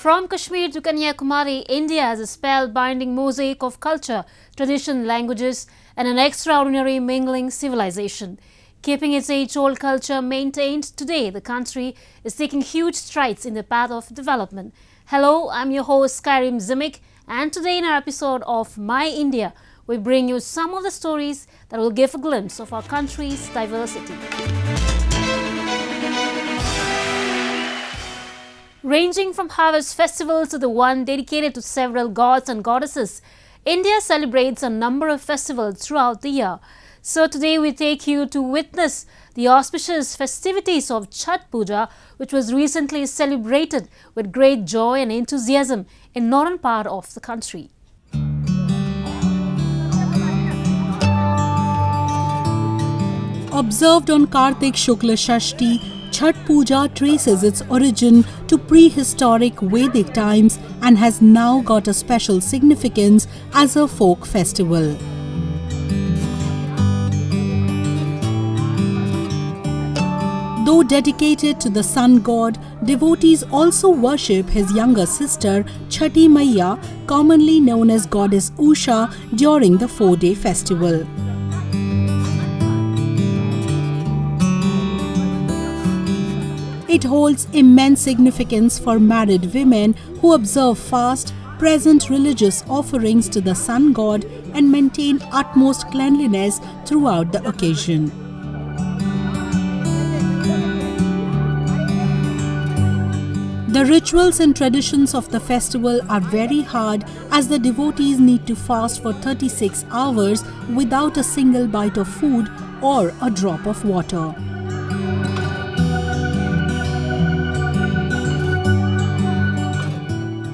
From Kashmir to Kanyakumari, India is a spellbinding mosaic of culture, tradition, languages, and an extraordinary mingling civilization. Keeping its age-old culture maintained, today the country is taking huge strides in the path of development. Hello, I'm your host Skyrim Zimik, and today in our episode of My India, we bring you some of the stories that will give a glimpse of our country's diversity. Ranging from harvest festivals to the one dedicated to several gods and goddesses, India celebrates a number of festivals throughout the year. So today we take you to witness the auspicious festivities of Chhath Puja, which was recently celebrated with great joy and enthusiasm in northern part of the country. Observed on Kartik Shukla Shashti, Chhath Puja traces its origin to prehistoric Vedic times and has now got a special significance as a folk festival. Though dedicated to the sun god, devotees also worship his younger sister Chhati Maiya, commonly known as goddess Usha, during the 4-day festival. It holds immense significance for married women who observe fast, present religious offerings to the sun god, and maintain utmost cleanliness throughout the occasion. The rituals and traditions of the festival are very hard, as the devotees need to fast for 36 hours without a single bite of food or a drop of water.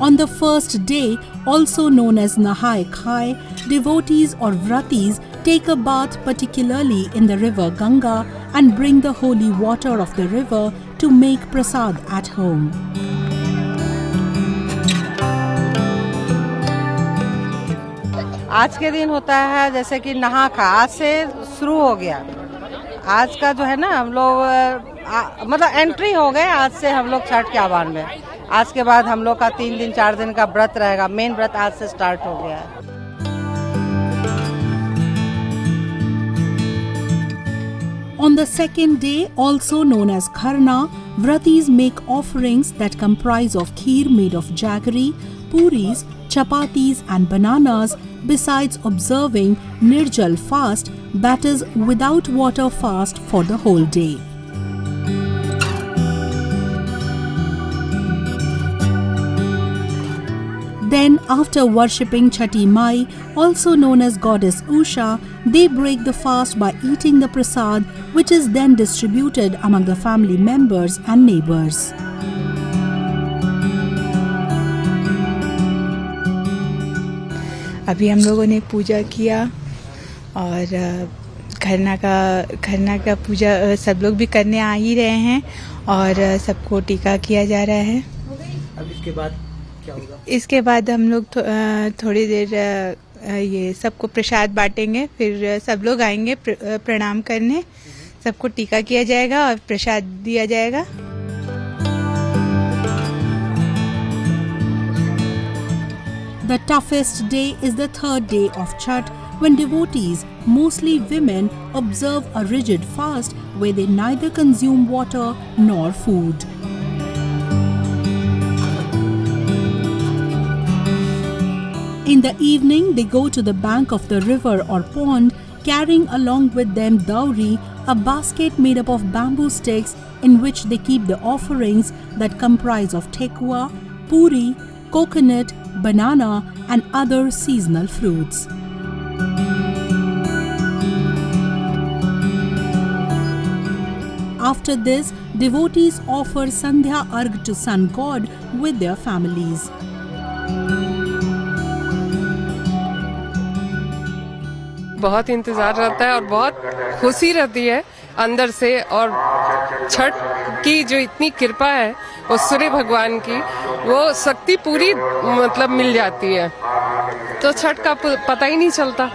On the first day, also known as Nahai Khai, devotees or vratis take a bath particularly in the river Ganga and bring the holy water of the river to make prasad at home. आज के दिन होता है जैसे कि नहा खा, आज से शुरू हो गया। आज का जो है ना हम लोग मतलब एंट्री हो गए, आज से हम लोग छठ के आह्वान में। आज के बाद हम लोग का 3 दिन 4 दिन का व्रत रहेगा। मेन व्रत आज से स्टार्ट हो गया है। On the second day, also known as Kharna, vratis make offerings that comprise of kheer made of jaggery, puris, chapatis and bananas, besides observing Nirjal fast, that is without water fast for the whole day. Then, after worshipping Chhati Mai, also known as goddess Usha, they break the fast by eating the prasad, which is then distributed among the family members and neighbors. अभी हम लोगों ने पूजा किया और खरना का पूजा सब लोग भी करने आ ही रहे हैं और सबको टीका किया जा रहा है। अब इसके बाद क्या होगा? इसके बाद हम लोग थोड़ी देर ये सबको प्रसाद बांटेंगे, फिर सब लोग आएंगे प्रणाम करने, सबको टीका किया जाएगा और प्रसाद दिया जाएगा। The toughest day is the 3rd day of Chhath, when devotees, mostly women, observe a rigid fast where they neither consume water nor food. In the evening, they go to the bank of the river or pond, carrying along with them dowry, a basket made up of bamboo sticks in which they keep the offerings that comprise of tekua, puri, coconut, banana and other seasonal fruits. After this, devotees offer Sandhya Arg to sun god with their families. बहुत इंतज़ार रहता है और बहुत खुशी रहती है अंदर से, और छठ की जो इतनी कृपा है वो सूर्य भगवान की, वो शक्ति पूरी मतलब मिल जाती है, तो छठ का पता ही नहीं चलता।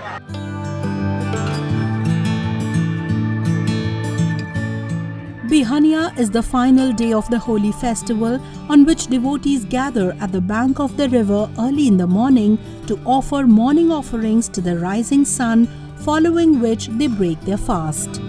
Bihania is the final day of the holy festival, on which devotees gather at the bank of the river early in the morning to offer morning offerings to the rising sun, following which they break their fast.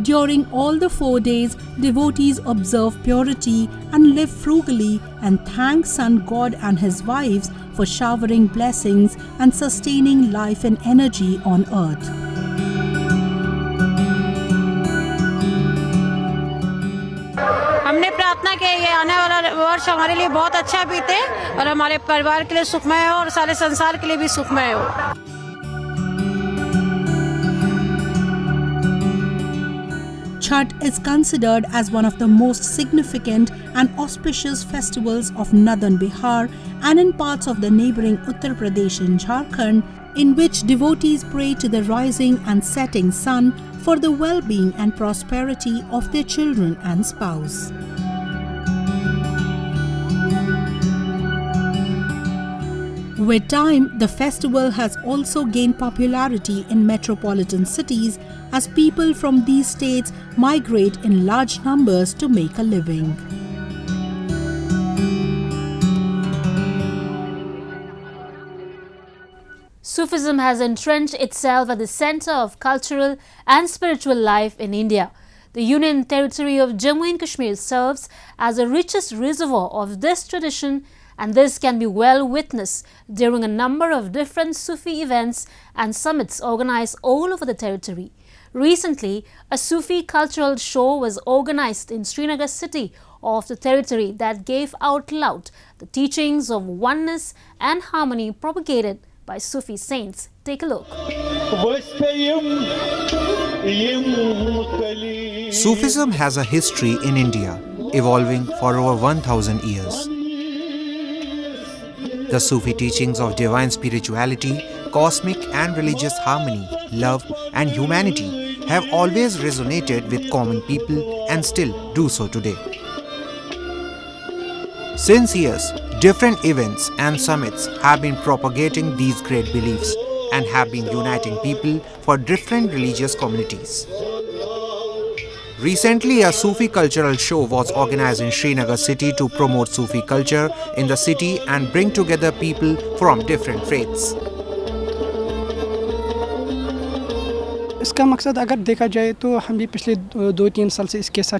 During all the 4 days, devotees observe purity and live frugally and thank Sun God and his wives for showering blessings and sustaining life and energy on earth. हमने प्रार्थना की ये आने वाला वर्ष हमारे लिए बहुत अच्छा बीते और हमारे परिवार के लिए सुखमय हो और सारे संसार के लिए भी सुखमय हो। Chhath is considered as one of the most significant and auspicious festivals of northern Bihar and in parts of the neighboring Uttar Pradesh and Jharkhand, in which devotees pray to the rising and setting sun for the well-being and prosperity of their children and spouse. With time, the festival has also gained popularity in metropolitan cities as people from these states migrate in large numbers to make a living. Sufism has entrenched itself at the center of cultural and spiritual life in India. The Union Territory of Jammu and Kashmir serves as the richest reservoir of this tradition, and this can be well witnessed during a number of different Sufi events and summits organized all over the territory. Recently, a Sufi cultural show was organized in Srinagar city of the territory that gave out loud the teachings of oneness and harmony propagated by Sufi saints. Take a look. Sufism has a history in India, evolving for over 1000 years. The Sufi teachings of divine spirituality, cosmic and religious harmony, love and humanity have always resonated with common people and still do so today. Since years, different events and summits have been propagating these great beliefs and have been uniting people for different religious communities. Recently, a Sufi cultural show was organized in Srinagar city to promote Sufi culture in the city and bring together people from different faiths. इसका मकसद अगर देखा जाए तो हम भी पिछले 2-3 साल से इसके साथ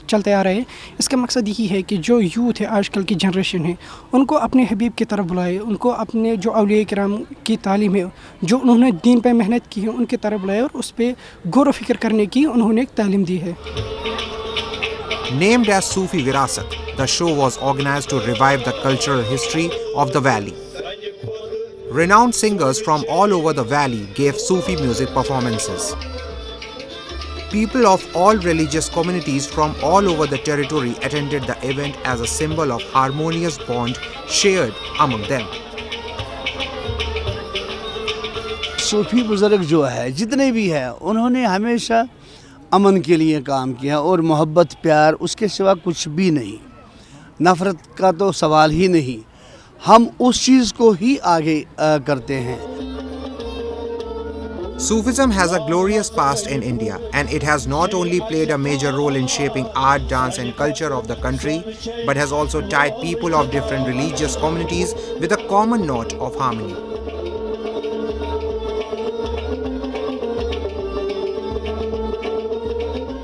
चलते आ रहे हैं। इसका मकसद यही है कि जो यूथ है, आजकल की जनरेशन है, उनको अपने हबीब की तरफ बुलाए, उनको अपने जो औलिया किराम की तालीम है, जो उन्होंने दीन पे मेहनत की है, उनकी तरफ बुलाए और उस पर गौर व फिक्र करने की उन्होंने एक तालीम दी है। Named as Sufi Virasat, the show was organized to revive the cultural history of the valley. Renowned singers from all over the valley gave Sufi music performances. People of all religious communities from all over the territory attended the event as a symbol of harmonious bond shared among them. सूफी बुजुर्ग जो है, जितने भी हैं, उन्होंने हमेशा अमन के लिए काम किया और मोहब्बत प्यार उसके सिवा कुछ भी नहीं, नफ़रत का तो सवाल ही नहीं, हम उस चीज़ को ही आगे करते हैं। Sufism has a glorious past in India, and it has not only played a major role in shaping art, dance and culture of the country, but has also tied people of different religious communities with a common note of harmony.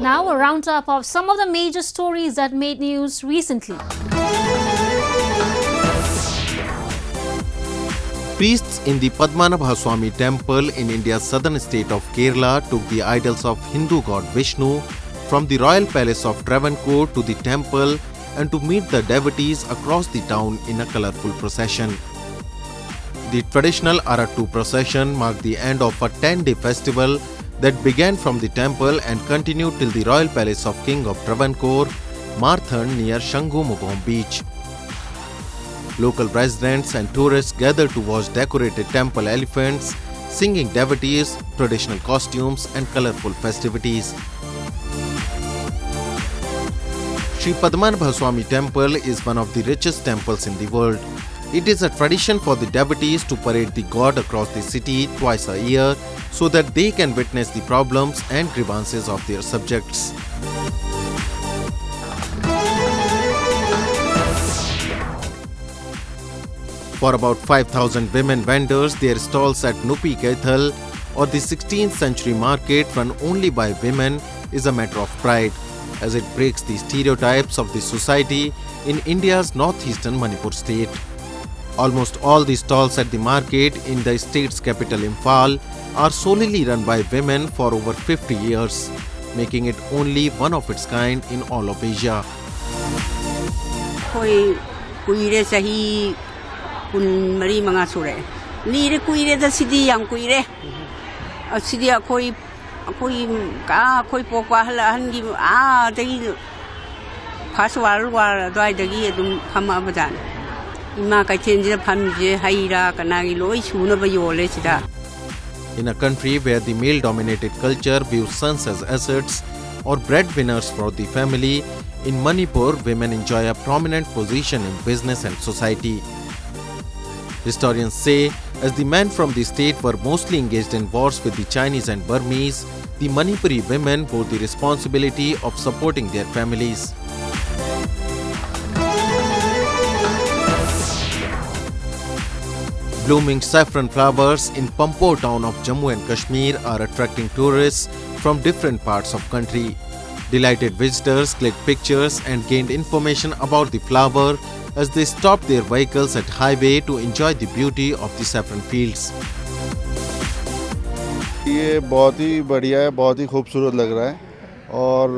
Now a roundup of some of the major stories that made news recently. Priests in the Padmanabhaswamy temple in India's southern state of Kerala took the idols of Hindu god Vishnu from the royal palace of Travancore to the temple and to meet the devotees across the town in a colourful procession. The traditional Arattu procession marked the end of a 10-day festival that began from the temple and continued till the royal palace of King of Travancore, Marthand near Shangumugam beach. Local residents and tourists gathered to watch decorated temple elephants, singing devotees, traditional costumes and colourful festivities. Sri Padmanabhaswamy temple is one of the richest temples in the world. It is a tradition for the devotees to parade the god across the city twice a year so that they can witness the problems and grievances of their subjects. For about 5,000 women vendors, their stalls at Nupi Kaithal or the 16th century market run only by women is a matter of pride, as it breaks the stereotypes of the society in India's northeastern Manipur state. Almost all the stalls at the market in the state's capital Imphal are solely run by women for over 50 years, making it only one of its kind in all of Asia. Kuire sahi kun mari mga sure. Nire kuire da sidi yang kuire. Sidi akoi pokwa hala hangi dagi paswal war dai dagi adum khama bajan. In a country where the male-dominated culture views sons as assets or breadwinners for the family, in Manipur, women enjoy a prominent position in business and society. Historians say, as the men from the state were mostly engaged in wars with the Chinese and Burmese, the Manipuri women bore the responsibility of supporting their families. Blooming saffron flowers in Pampo town of Jammu and Kashmir are attracting tourists from different parts of country. Delighted visitors clicked pictures and gained information about the flower as they stopped their vehicles at highway to enjoy the beauty of the saffron fields. ये बहुत ही बढ़िया है, बहुत ही खूबसूरत लग रहा है और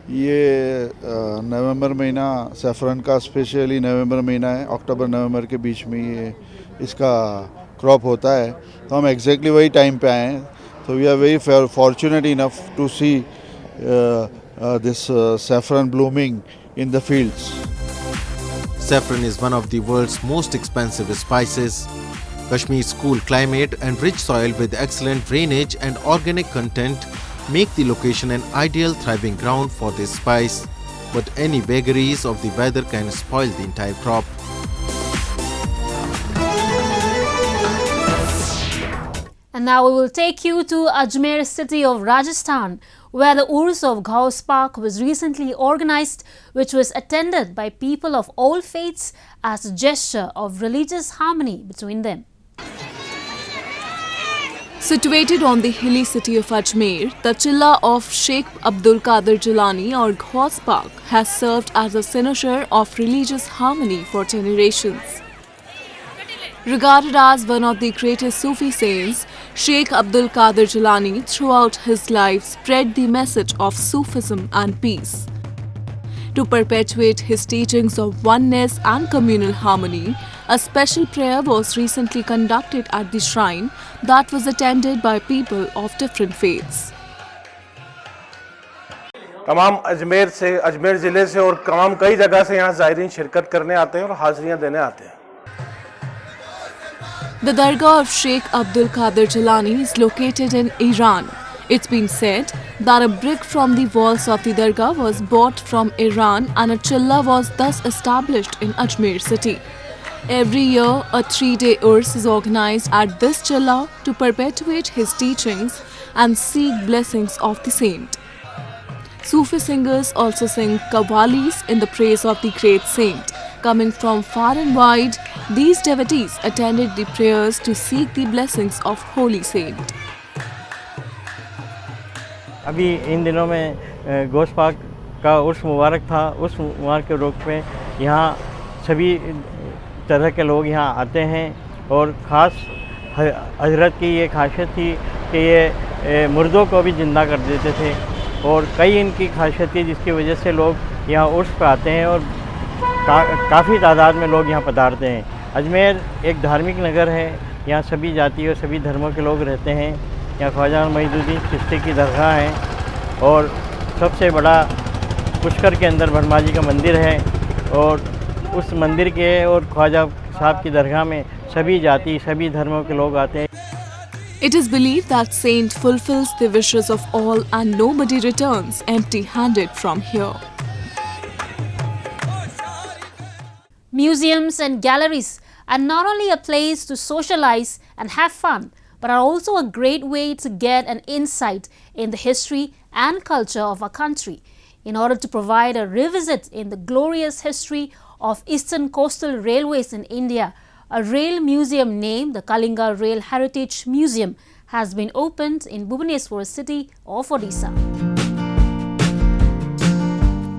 ये नवंबर महीना सैफरन का स्पेशली नवंबर महीना है, अक्टूबर नवंबर के बीच में ये इसका क्रॉप होता है, तो हम एग्जैक्टली वही टाइम पे आए हैं. तो we are very fortunate enough to see this saffron blooming in the fields. Saffron is one of the world's most expensive spices. Kashmir's cool climate and rich soil with excellent drainage and organic content make the location an ideal thriving ground for this spice. But any vagaries of the weather can spoil the entire crop. And now we will take you to Ajmer city of Rajasthan, where the Urs of Ghaus Park was recently organized, which was attended by people of all faiths as a gesture of religious harmony between them. Situated on the hilly city of Ajmer, the Chilla of Sheikh Abdul Qadir Jilani or Ghaus Park has served as a cynosure of religious harmony for generations. Regarded as one of the greatest Sufi saints, Sheikh Abdul Qadir Jilani throughout his life spread the message of Sufism and peace. To perpetuate his teachings of oneness and communal harmony, a special prayer was recently conducted at the shrine that was attended by people of different faiths. तमाम अजमेर ज़िले से और तमाम कई जगह से यहाँ ज़ायरीन शिरकत करने आते हैं और हाज़िरियाँ देने आते हैं. The Dargah of Sheikh Abdul Qadir Jilani is located in Iran. It's been said that a brick from the walls of the Dargah was bought from Iran and a chilla was thus established in Ajmer city. Every year, a 3-day urs is organized at this chilla to perpetuate his teachings and seek blessings of the saint. Sufi singers also sing qawwalis in the praise of the great saint. Coming from far and wide, these devotees attended the prayers to seek the blessings of holy saint. अभी इन दिनों में Ghosh park का उर्स मुबारक था. उस मुबारक के रूप में यहाँ सभी तरह के लोग यहाँ आते हैं और ख़ास हजरत की ये खासियत थी कि ये मुर्दों को भी ज़िंदा कर देते थे और कई इनकी खासियत थी जिसकी वजह से लोग यहाँ उर्स पर आते हैं और काफ़ी तादाद में लोग यहाँ पधारते हैं. अजमेर एक धार्मिक नगर है, यहाँ सभी जाति और सभी धर्मों के लोग रहते हैं. यहाँ ख्वाजा मोइनुद्दीन चिश्ती की दरगाह है और सबसे बड़ा पुष्कर के अंदर ब्रह्मा जी का मंदिर है और उस मंदिर के और ख्वाजा साहब की दरगाह में सभी जाति सभी धर्मों के लोग आते हैं. It is believed that saint fulfills the wishes of all and nobody returns empty-handed from here. Museums and galleries are not only a place to socialize and have fun, but are also a great way to get an insight in the history and culture of our country. In order to provide a revisit in the glorious history of Eastern Coastal Railways in India, a rail museum named the Kalinga Rail Heritage Museum has been opened in Bhubaneswar city of Odisha.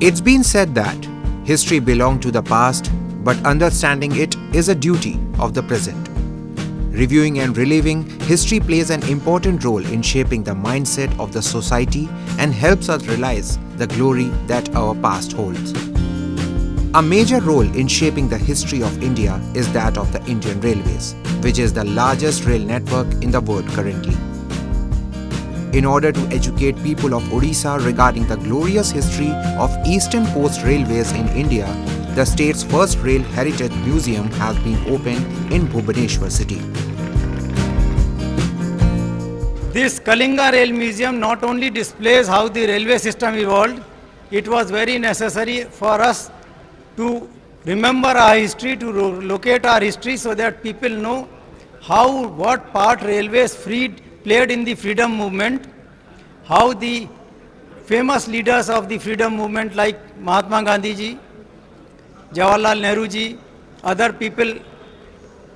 It's been said that history belongs to the past, but understanding it is a duty of the present. Reviewing and reliving history plays an important role in shaping the mindset of the society and helps us realize the glory that our past holds. A major role in shaping the history of India is that of the Indian Railways, which is the largest rail network in the world currently. In order to educate people of Odisha regarding the glorious history of Eastern Coast Railways in India, the state's first Rail Heritage Museum has been opened in Bhubaneswar city. This Kalinga Rail Museum not only displays how the railway system evolved, it was very necessary for us to remember our history, to locate our history so that people know what part railways played in the freedom movement, how the famous leaders of the freedom movement like Mahatma Gandhi ji, Jawaharlal Nehru ji, other people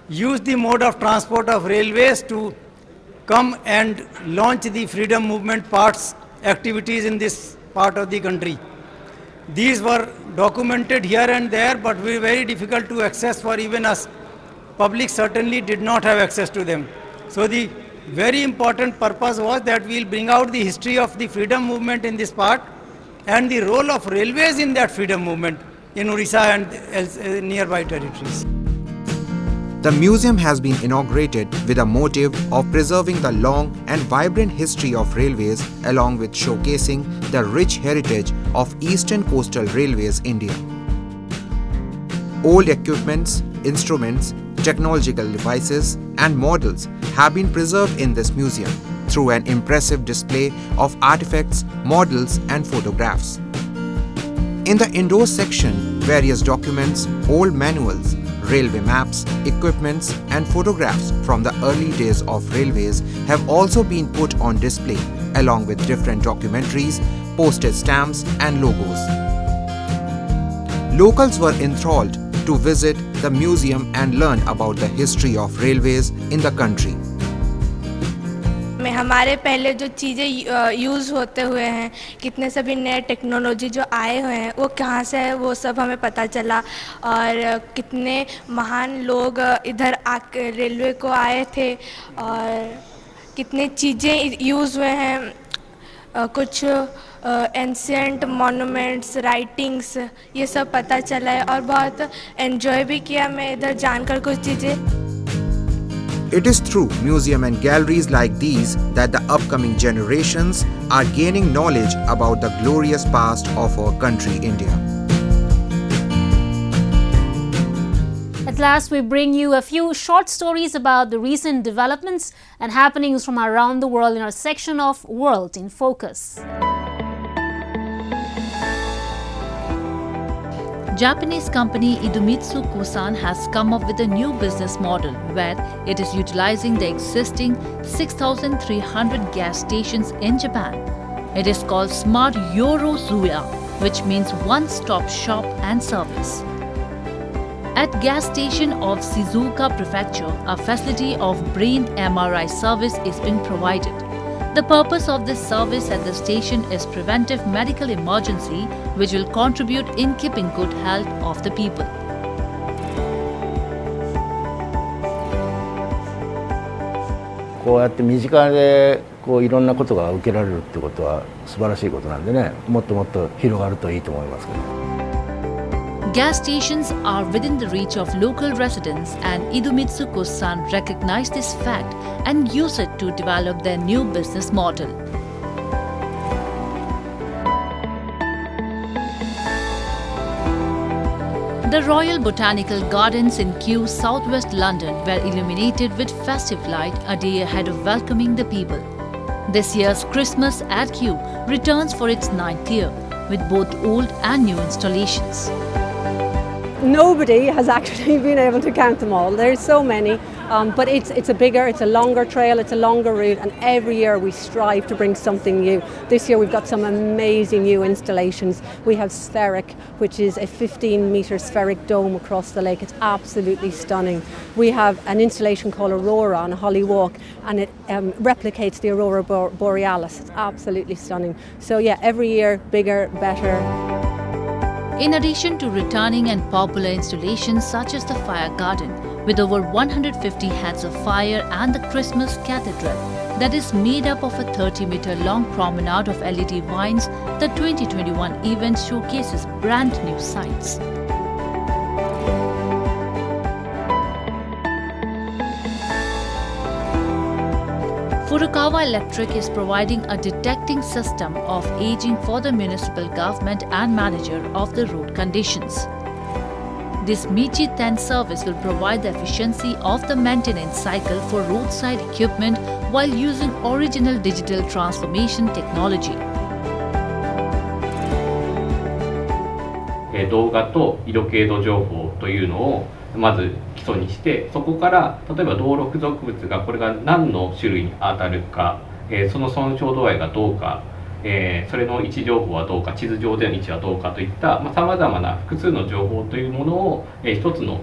used the mode of transport of railways to come and launch the freedom movement activities in this part of the country. These were documented here and there, but were very difficult to access for even us. Public certainly did not have access to them. So the very important purpose was that we will bring out the history of the freedom movement in this part and the role of railways in that freedom movement in Odisha and nearby territories. The museum has been inaugurated with a motive of preserving the long and vibrant history of railways along with showcasing the rich heritage of Eastern Coastal Railways India. Old equipments, instruments, technological devices and models have been preserved in this museum through an impressive display of artifacts, models and photographs. In the indoor section, various documents, old manuals, railway maps, equipments and photographs from the early days of railways have also been put on display along with different documentaries, postage stamps and logos. Locals were enthralled to visit the museum and learn about the history of railways in the country. में हमारे पहले जो चीज़ें use होते हुए हैं, कितने सभी नए टेक्नोलॉजी जो आए हुए हैं वो कहाँ से है वो सब हमें पता चला और कितने महान लोग इधर आके रेलवे को आए थे और कितनी चीज़ें यूज़ हुए हैं, कुछ एंशिएंट मॉन्यूमेंट्स, राइटिंग्स, ये सब पता चला है और बहुत एंजॉय भी किया मैं इधर जानकर कुछ चीज़ें. It is through museum and galleries like these that the upcoming generations are gaining knowledge about the glorious past of our country, India. At last, we bring you a few short stories about the recent developments and happenings from around the world in our section of World in Focus. Japanese company Idemitsu Kosan has come up with a new business model where it is utilizing the existing 6,300 gas stations in Japan. It is called Smart Yorozuya, which means one-stop shop and service. At gas station of Shizuoka Prefecture, a facility of brain MRI service is being provided. The purpose of this service at the station is preventive medical emergency, which will contribute in keeping good health of the people. こうやって身近でいろんなことが受けられるってことは素晴らしいことなんでね、もっともっと広がるといいと思いますけど。 Gas stations are within the reach of local residents, and Idemitsu Kosan recognized this fact and used it to develop their new business model. The Royal Botanical Gardens in Kew, southwest London, were illuminated with festive light a day ahead of welcoming the people. This year's Christmas at Kew returns for its 9th year, with both old and new installations. nobody has actually been able to count them all. There's so many, but it's a longer trail, it's a longer route, and every year we strive to bring something new. This year we've got some amazing new installations. We have Spheric, which is a 15-metre spheric dome across the lake. It's absolutely stunning. We have an installation called Aurora on Holly Walk, and it replicates the Aurora Borealis. It's absolutely stunning. So yeah, every year bigger, better. In addition to returning and popular installations such as the Fire Garden, with over 150 heads of fire, and the Christmas Cathedral, that is made up of a 30-meter long promenade of LED vines, the 2021 event showcases brand new sights. Furukawa Electric is providing a detecting system of aging for the municipal government and manager of the road conditions. This Michi 10 service will provide the efficiency of the maintenance cycle for roadside equipment while using original digital transformation technology. 動画と色経度情報というのをまず基礎にして、そこから例えば道路付属物がこれが何の種類に当たるか、その損傷度合いがどうか、それの位置情報はどうか、地図上での位置はどうかといったさまざまな複数の情報というものを一つの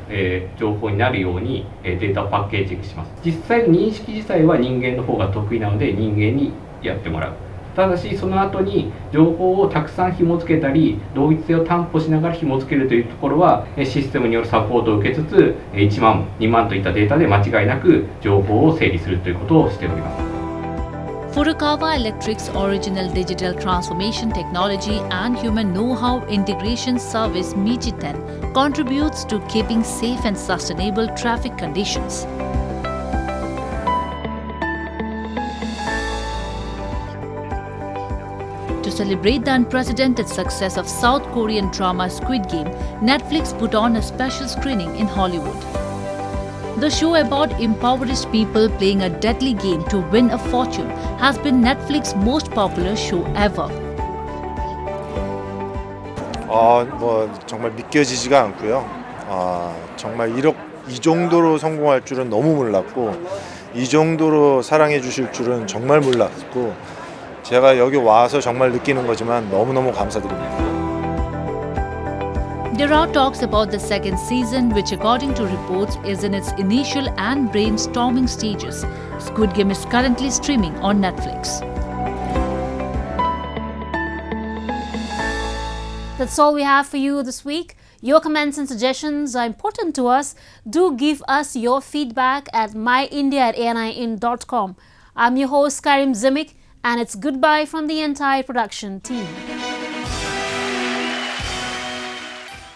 情報になるようにデータをパッケージングします。実際認識自体は人間の方が得意なので人間にやってもらう。ただしその後に情報をたくさん紐付けたり同一性を担保しながら紐付けるというところはシステムによるサポートを受けつつ1万、2万といったデータで間違いなく情報を整理するということをしております。Furukawa Electric's original digital transformation technology and human know-how integration service Michi 10 contributes to keeping safe and sustainable traffic conditions. To celebrate the unprecedented success of South Korean drama Squid Game, Netflix put on a special screening in Hollywood. The show about impoverished people playing a deadly game to win a fortune has been Netflix's most popular show ever. 정말 믿겨지지가 않고요. 정말 이 정도로 성공할 줄은 너무 몰랐고 이 정도로 사랑해 주실 줄은 정말 몰랐고 제가 여기 와서 정말 느끼는 거지만 너무너무 감사드립니다. There are talks about the second season, which according to reports is in its initial and brainstorming stages. Squid Game is currently streaming on Netflix. That's all we have for you this week. Your comments and suggestions are important to us. Do give us your feedback at myindia@anin.com. I'm your host Karim Zimik, and it's goodbye from the entire production team.